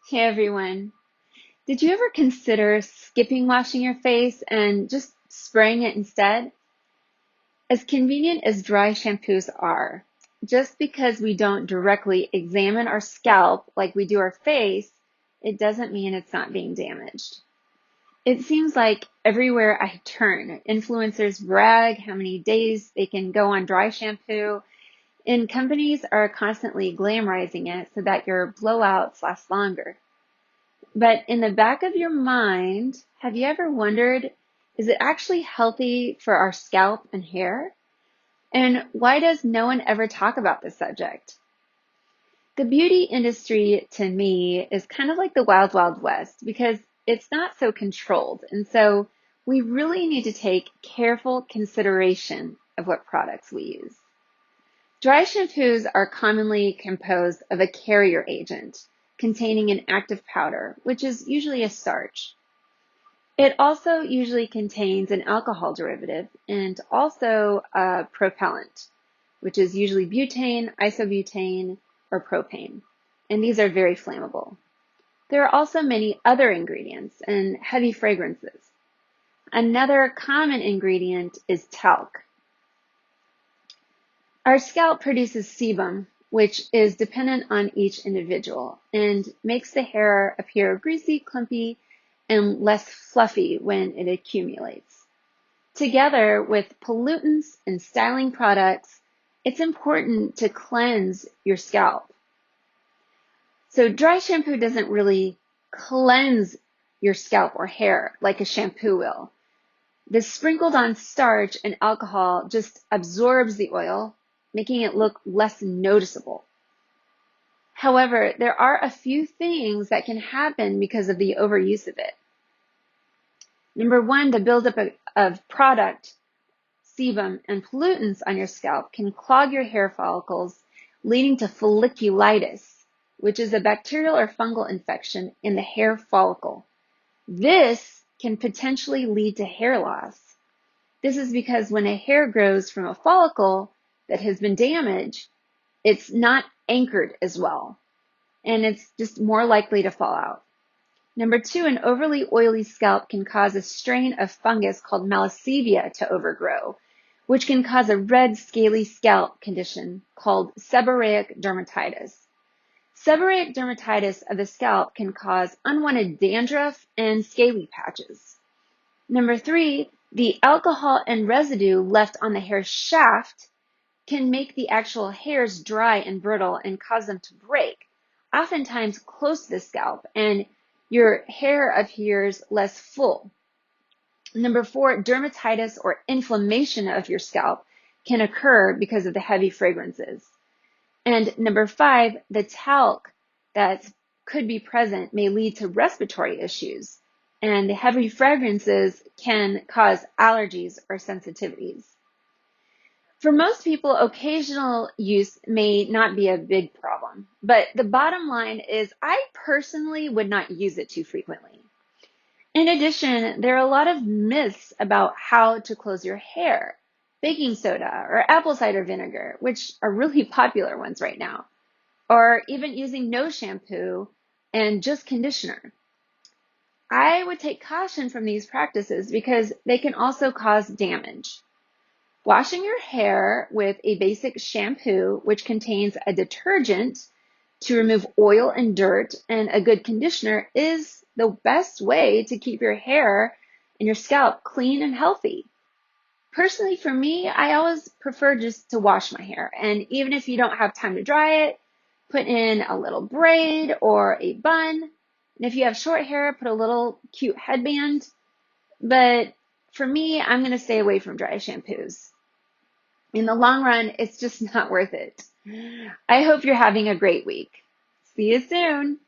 Hey everyone. Did you ever consider skipping washing your face and just spraying it instead? As convenient as dry shampoos are, just because we don't directly examine our scalp like we do our face, it doesn't mean it's not being damaged. It seems like everywhere I turn, influencers brag how many days they can go on dry shampoo, and companies are constantly glamorizing it so that your blowouts last longer. But in the back of your mind, have you ever wondered, is it actually healthy for our scalp and hair? And why does no one ever talk about this subject? The beauty industry to me is kind of like the wild, wild west because it's not so controlled. And so we really need to take careful consideration of what products we use. Dry shampoos are commonly composed of a carrier agent containing an active powder, which is usually a starch. It also usually contains an alcohol derivative and also a propellant, which is usually butane, isobutane, or propane. And these are very flammable. There are also many other ingredients and heavy fragrances. Another common ingredient is talc. Our scalp produces sebum, which is dependent on each individual and makes the hair appear greasy, clumpy, and less fluffy when it accumulates. Together with pollutants and styling products, it's important to cleanse your scalp. So dry shampoo doesn't really cleanse your scalp or hair like a shampoo will. The sprinkled on starch and alcohol just absorbs the oil, making it look less noticeable. However, there are a few things that can happen because of the overuse of it. Number one, the buildup of product, sebum, and pollutants on your scalp can clog your hair follicles, leading to folliculitis, which is a bacterial or fungal infection in the hair follicle. This can potentially lead to hair loss. This is because when a hair grows from a follicle that has been damaged, it's not anchored as well, and it's just more likely to fall out. Number two, an overly oily scalp can cause a strain of fungus called Malassezia to overgrow, which can cause a red, scaly scalp condition called seborrheic dermatitis. Seborrheic dermatitis of the scalp can cause unwanted dandruff and scaly patches. Number three, the alcohol and residue left on the hair shaft can make the actual hairs dry and brittle and cause them to break, oftentimes close to the scalp, and your hair appears less full. Number four, dermatitis or inflammation of your scalp can occur because of the heavy fragrances. And number five, the talc that could be present may lead to respiratory issues, and the heavy fragrances can cause allergies or sensitivities. For most people, occasional use may not be a big problem, but the bottom line is I personally would not use it too frequently. In addition, there are a lot of myths about how to close your hair. Baking soda or apple cider vinegar, which are really popular ones right now, or even using no shampoo and just conditioner. I would take caution from these practices because they can also cause damage. Washing your hair with a basic shampoo, which contains a detergent to remove oil and dirt, and a good conditioner is the best way to keep your hair and your scalp clean and healthy. Personally, for me, I always prefer just to wash my hair. And even if you don't have time to dry it, put in a little braid or a bun. And if you have short hair, put a little cute headband. But for me, I'm going to stay away from dry shampoos. In the long run, it's just not worth it. I hope you're having a great week. See you soon.